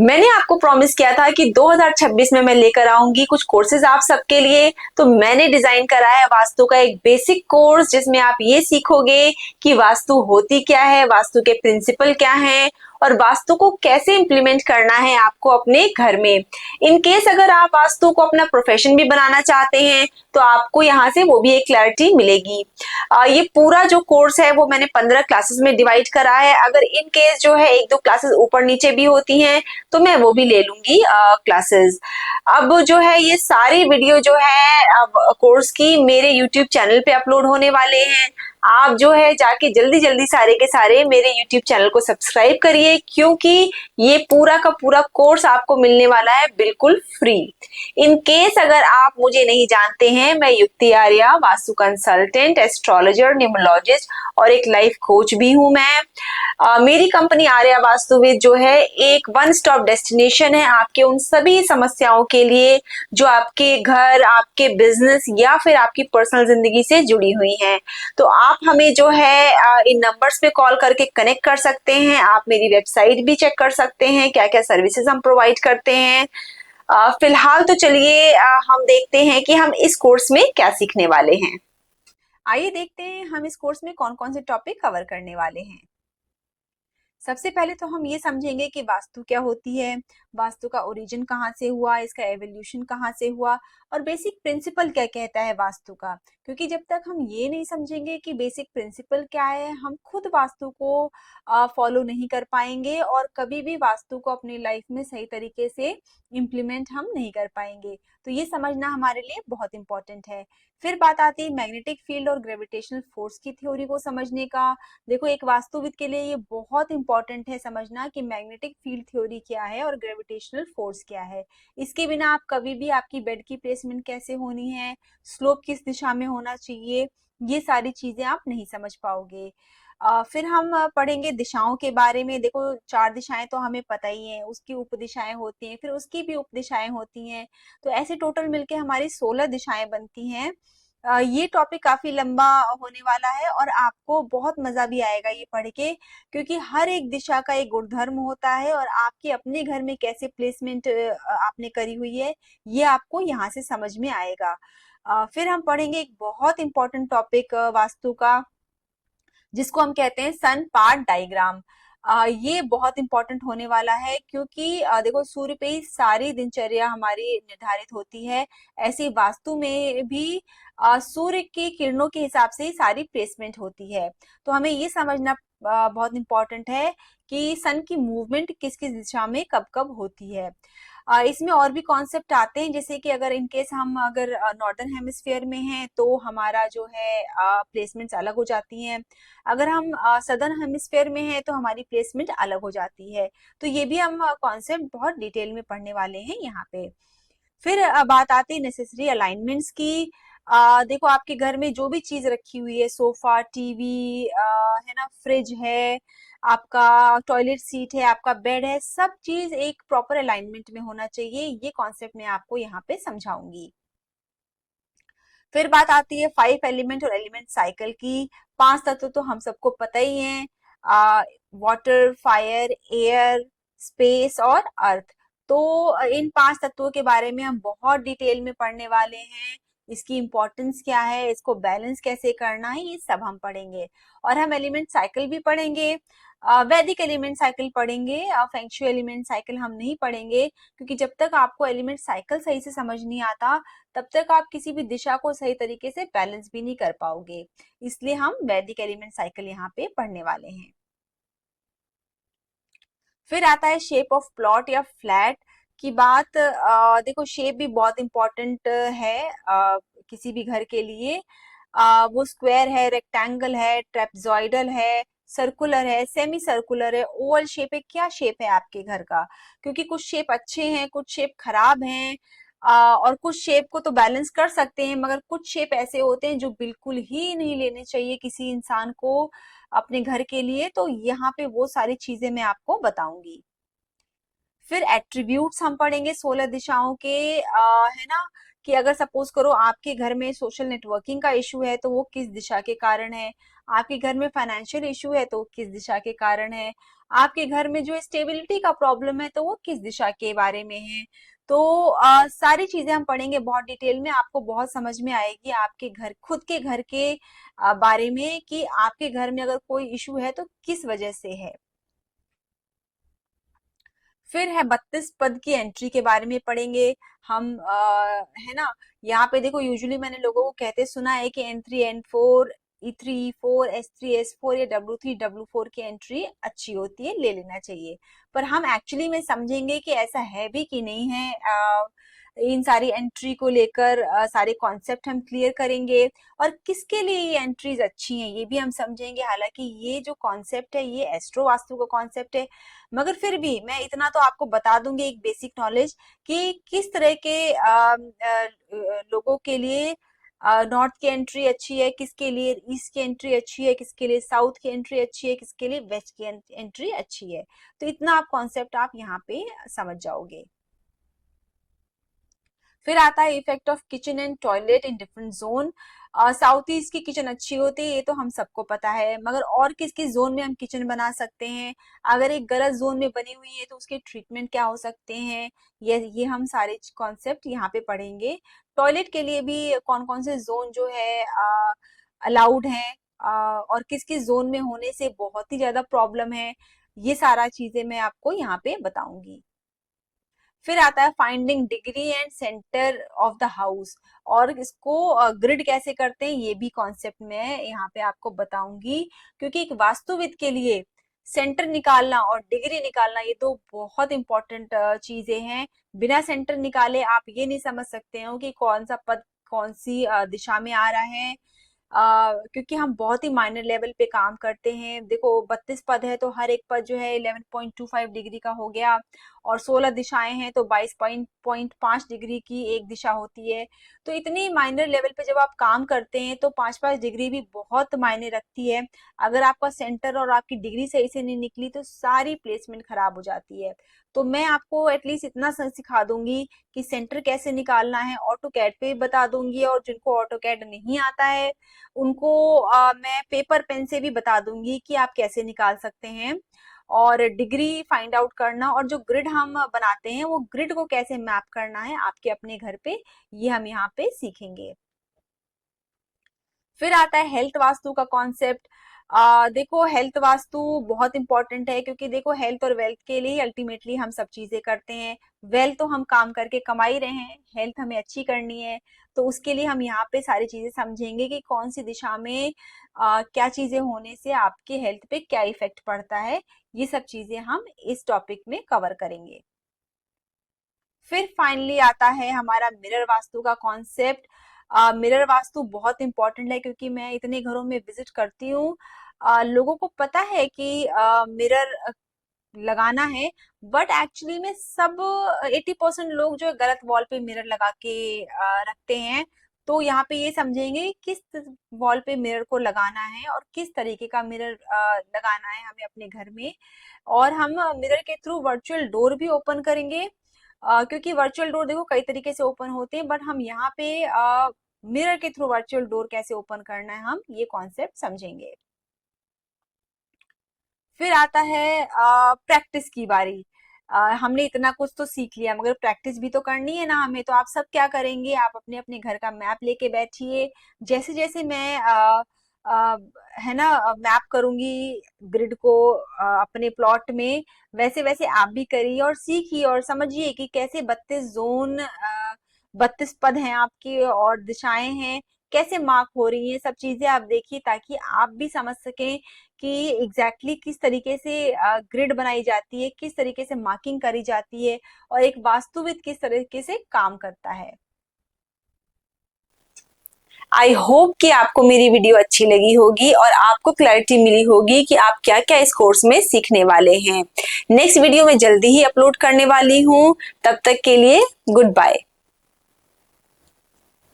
मैंने आपको प्रॉमिस किया था कि 2026 में मैं लेकर आऊंगी कुछ कोर्सेज आप सबके लिए। तो मैंने डिजाइन करा है वास्तु का एक बेसिक कोर्स जिसमें आप ये सीखोगे कि वास्तु होती क्या है, वास्तु के प्रिंसिपल क्या हैं और वास्तु को कैसे इम्प्लीमेंट करना है आपको अपने घर में। इन केस अगर आप वास्तु को अपना प्रोफेशन भी बनाना चाहते हैं तो आपको यहाँ से वो भी एक क्लैरिटी मिलेगी। ये पूरा जो कोर्स है वो मैंने 15 क्लासेस में डिवाइड करा है। अगर इन केस जो है एक दो क्लासेस ऊपर नीचे भी होती हैं तो मैं वो भी ले लूंगी क्लासेस। अब जो है ये सारी वीडियो जो है कोर्स की मेरे यूट्यूब चैनल पे अपलोड होने वाले हैं। आप जो है जाके जल्दी जल्दी सारे के सारे मेरे यूट्यूब चैनल को सब्सक्राइब करिए, क्योंकि ये पूरा का पूरा कोर्स आपको मिलने वाला है बिल्कुल फ्री। इन केस अगर आप मुझे नहीं जानते हैं, मैं युक्ति Arya, vastu consultant, astrologer, numerologist और एक लाइफ कोच भी हूं मैं। मेरी कंपनी आर्या वास्तुविद जो है एक वन स्टॉप डेस्टिनेशन है आपके उन सभी समस्याओं के लिए जो आपके घर, आपके बिजनेस या फिर आपकी पर्सनल जिंदगी से जुड़ी हुई हैं। तो आप हमें जो है इन नंबर्स पे कॉल करके कनेक्ट कर सकते हैं। आप मेरी वेबसाइट भी चेक कर सकते हैं क्या क्या सर्विसेज हम प्रोवाइड करते हैं। फिलहाल तो चलिए हम देखते हैं कि हम इस कोर्स में क्या सीखने वाले हैं। आइए देखते हैं हम इस कोर्स में कौन कौन से टॉपिक कवर करने वाले हैं। सबसे पहले तो हम ये समझेंगे कि वास्तु क्या होती है, वास्तु का ओरिजिन कहाँ से हुआ, इसका एवोल्यूशन कहाँ से हुआ और बेसिक प्रिंसिपल क्या कहता है वास्तु का। क्योंकि जब तक हम ये नहीं समझेंगे कि बेसिक प्रिंसिपल क्या है, हम खुद वास्तु को फॉलो नहीं कर पाएंगे और कभी भी वास्तु को अपनी लाइफ में सही तरीके से इम्प्लीमेंट हम नहीं कर पाएंगे। तो ये समझना हमारे लिए बहुत इंपॉर्टेंट है। फिर बात आती है मैग्नेटिक फील्ड और ग्रेविटेशनल फोर्स की थ्योरी को समझने का। देखो, एक वास्तुविद के लिए ये बहुत इंपॉर्टेंट है समझना कि मैग्नेटिक फील्ड थ्योरी क्या है और ग्रेविटेशनल फोर्स क्या है। इसके बिना आप कभी भी आपकी बेड की प्लेसमेंट कैसे होनी है, स्लोप किस दिशा में होना चाहिए, ये सारी चीजें आप नहीं समझ पाओगे। फिर हम पढ़ेंगे दिशाओं के बारे में। देखो, 4 दिशाएं तो हमें पता ही है, उसकी उप दिशाएं होती हैं, फिर उसकी भी उप दिशाएं होती हैं। तो ऐसे टोटल मिलके हमारी 16 दिशाएं बनती हैं। ये टॉपिक काफी लंबा होने वाला है और आपको बहुत मजा भी आएगा ये पढ़ के, क्योंकि हर एक दिशा का एक गुणधर्म होता है और आपके अपने घर में कैसे प्लेसमेंट आपने करी हुई है ये आपको यहाँ से समझ में आएगा। फिर हम पढ़ेंगे एक बहुत इंपॉर्टेंट टॉपिक वास्तु का, जिसको हम कहते हैं सन पार्ट डायग्राम। ये बहुत इंपॉर्टेंट होने वाला है, क्योंकि देखो, सूर्य पे ही सारी दिनचर्या हमारी निर्धारित होती है। ऐसे वास्तु में भी सूर्य की किरणों के हिसाब से ही सारी प्लेसमेंट होती है। तो हमें ये समझना बहुत इंपॉर्टेंट है कि सन की मूवमेंट किस किस दिशा में कब कब होती है। इसमें और भी कॉन्सेप्ट आते हैं, जैसे कि अगर इनकेस हम अगर नॉर्दर्न हेमिस्फीयर में हैं तो हमारा जो है प्लेसमेंट्स अलग हो जाती हैं। अगर हम सदर्न हेमिस्फीयर में हैं तो हमारी प्लेसमेंट अलग हो जाती है। तो ये भी हम कॉन्सेप्ट बहुत डिटेल में पढ़ने वाले हैं यहाँ पे। फिर बात आती है नेसेसरी अलाइनमेंट्स की। देखो, आपके घर में जो भी चीज रखी हुई है, सोफा, टीवी है ना, फ्रिज है, आपका टॉयलेट सीट है, आपका बेड है, सब चीज एक प्रॉपर अलाइनमेंट में होना चाहिए। ये कॉन्सेप्ट मैं आपको यहाँ पे समझाऊंगी। फिर बात आती है 5 एलिमेंट और एलिमेंट साइकिल की। 5 तत्व तो हम सबको पता ही है, वाटर, फायर, एयर, स्पेस और अर्थ। तो इन 5 तत्वों के बारे में हम बहुत डिटेल में पढ़ने वाले हैं। इसकी इंपॉर्टेंस क्या है, इसको बैलेंस कैसे करना है, ये सब हम पढ़ेंगे। और हम एलिमेंट साइकिल भी पढ़ेंगे, वैदिक एलिमेंट साइकिल पढ़ेंगे। फेंगशुई एलिमेंट साइकिल हम नहीं पढ़ेंगे, क्योंकि जब तक आपको एलिमेंट साइकिल सही से समझ नहीं आता तब तक आप किसी भी दिशा को सही तरीके से बैलेंस भी नहीं कर पाओगे। इसलिए हम वैदिक एलिमेंट साइकिल यहाँ पे पढ़ने वाले हैं। फिर आता है शेप ऑफ प्लॉट या फ्लैट की बात। देखो, शेप भी बहुत इंपॉर्टेंट है किसी भी घर के लिए। वो स्क्वायर है, रेक्टेंगल है, ट्रेपजॉइडल है, सर्कुलर है, सेमी सर्कुलर है, ओवल शेप है, क्या शेप है आपके घर का। क्योंकि कुछ शेप अच्छे हैं, कुछ शेप खराब हैं। और कुछ शेप को तो बैलेंस कर सकते हैं, मगर कुछ शेप ऐसे होते हैं जो बिल्कुल ही नहीं लेने चाहिए किसी इंसान को अपने घर के लिए। तो यहाँ पे वो सारी चीजें मैं आपको बताऊंगी। फिर एट्रीब्यूट्स हम पढ़ेंगे 16 दिशाओं के, है ना। कि अगर सपोज करो आपके घर में सोशल नेटवर्किंग का इशू है तो वो किस दिशा के कारण है, आपके घर में फाइनेंशियल इशू है तो वो किस दिशा के कारण है, आपके घर में जो स्टेबिलिटी का प्रॉब्लम है तो वो किस दिशा के बारे में है। तो सारी चीजें हम पढ़ेंगे बहुत डिटेल में, आपको बहुत समझ में आएगी आपके घर, खुद के घर के बारे में कि आपके घर में अगर कोई इशू है तो किस वजह से है। फिर है 32 पद की एंट्री के बारे में पढ़ेंगे हम, है ना। यहाँ पे देखो यूजुअली मैंने लोगों को कहते सुना है कि N3 N4 E3 E4 S3 S4 या W3 W4 की एंट्री अच्छी होती है, ले लेना चाहिए। पर हम एक्चुअली में समझेंगे कि ऐसा है भी कि नहीं है। इन सारी एंट्री को लेकर सारे कॉन्सेप्ट हम क्लियर करेंगे और किसके लिए ये एंट्रीज अच्छी हैं ये भी हम समझेंगे। हालांकि ये जो कॉन्सेप्ट है ये एस्ट्रो वास्तु का कॉन्सेप्ट है, मगर फिर भी मैं इतना तो आपको बता दूंगी एक बेसिक नॉलेज कि किस तरह के लोगों के लिए नॉर्थ की एंट्री अच्छी है, किसके लिए ईस्ट की एंट्री अच्छी है, किसके लिए साउथ की एंट्री अच्छी है, किसके लिए वेस्ट की एंट्री अच्छी है। तो इतना आप कॉन्सेप्ट आप यहाँ पे समझ जाओगे। फिर आता है effect of kitchen and toilet in different zone. South east की किचन अच्छी होती है ये तो हम सबको पता है, मगर और किस किस जोन में हम किचन बना सकते हैं, अगर एक गलत जोन में बनी हुई है तो उसके ट्रीटमेंट क्या हो सकते हैं, ये हम सारे कॉन्सेप्ट यहाँ पे पढ़ेंगे। टॉयलेट के लिए भी कौन कौन से जोन जो है अलाउड है, और किस किस जोन में होने से बहुत ही ज्यादा प्रॉब्लम है, ये सारा चीजें मैं आपको यहाँ पे बताऊंगी। फिर आता है finding degree and centre of the house, और इसको ग्रिड कैसे करते हैं ये भी कॉन्सेप्ट मैं यहाँ पे आपको बताऊंगी, क्योंकि एक वास्तुविद के लिए सेंटर निकालना और डिग्री निकालना ये तो बहुत इंपॉर्टेंट चीजें हैं। बिना सेंटर निकाले आप ये नहीं समझ सकते हो कि कौन सा पद कौन सी दिशा में आ रहा है। क्योंकि हम बहुत ही माइनर लेवल पे काम करते हैं। देखो 32 पद है तो हर एक पद जो है 11.25 डिग्री का हो गया, और 16 दिशाएं हैं तो 22.5 डिग्री की एक दिशा होती है। तो इतनी माइनर लेवल पे जब आप काम करते हैं तो 5-5 डिग्री भी बहुत मायने रखती है। अगर आपका सेंटर और आपकी डिग्री सही से नहीं निकली तो सारी प्लेसमेंट खराब हो जाती है। तो मैं आपको एटलीस्ट इतना सिखा दूंगी कि सेंटर कैसे निकालना है, ऑटो कैड पे भी बता दूंगी, और जिनको ऑटो कैड नहीं आता है उनको मैं पेपर पेन से भी बता दूंगी कि आप कैसे निकाल सकते हैं। और डिग्री फाइंड आउट करना और जो ग्रिड हम बनाते हैं वो ग्रिड को कैसे मैप करना है आपके अपने घर पे, ये हम यहाँ पे सीखेंगे। फिर आता है हेल्थ वास्तु का कॉन्सेप्ट। देखो हेल्थ वास्तु बहुत इंपॉर्टेंट है, क्योंकि देखो हेल्थ और वेल्थ के लिए अल्टीमेटली हम सब चीजें करते हैं। वेल्थ तो हम काम करके कमा ही रहे हैं, हेल्थ हमें अच्छी करनी है, तो उसके लिए हम यहाँ पे सारी चीजें समझेंगे कि कौन सी दिशा में क्या चीजें होने से आपके हेल्थ पे क्या इफेक्ट पड़ता है। ये सब चीजें हम इस टॉपिक में कवर करेंगे। फिर फाइनली आता है हमारा मिरर वास्तु का कॉन्सेप्ट। मिरर वास्तु बहुत इंपॉर्टेंट है, क्योंकि मैं इतने घरों में विजिट करती हूँ। लोगों को पता है कि मिरर लगाना है, बट एक्चुअली में सब 80% लोग जो है गलत वॉल पे मिरर लगा के रखते हैं। तो यहाँ पे ये समझेंगे किस वॉल पे मिरर को लगाना है और किस तरीके का मिरर लगाना है हमें अपने घर में। और हम मिरर के थ्रू वर्चुअल डोर भी ओपन करेंगे, क्योंकि वर्चुअल डोर देखो कई तरीके से ओपन होते हैं, बट हम यहाँ पे मिरर के थ्रू वर्चुअल डोर कैसे ओपन करना है हम ये कॉन्सेप्ट समझेंगे। फिर आता है प्रैक्टिस की बारी। हमने इतना कुछ तो सीख लिया, मगर प्रैक्टिस भी तो करनी है ना हमें। तो आप सब क्या करेंगे, आप अपने अपने घर का मैप लेके बैठिए। जैसे जैसे मैं है ना मैप करूंगी ग्रिड को अपने प्लॉट में, वैसे वैसे आप भी करिए और सीखिए और समझिए कि कैसे 32 जोन 32 पद हैं आपकी और दिशाएं हैं, कैसे मार्क हो रही हैं, सब चीजें आप देखिए ताकि आप भी समझ सकें कि एग्जैक्टली किस तरीके से ग्रिड बनाई जाती है, किस तरीके से मार्किंग करी जाती है, और एक वास्तुविद किस तरीके से काम करता है। आई होप कि आपको मेरी वीडियो अच्छी लगी होगी और आपको क्लैरिटी मिली होगी कि आप क्या क्या इस कोर्स में सीखने वाले हैं। नेक्स्ट वीडियो में जल्दी ही अपलोड करने वाली हूँ, तब तक के लिए गुड बाय।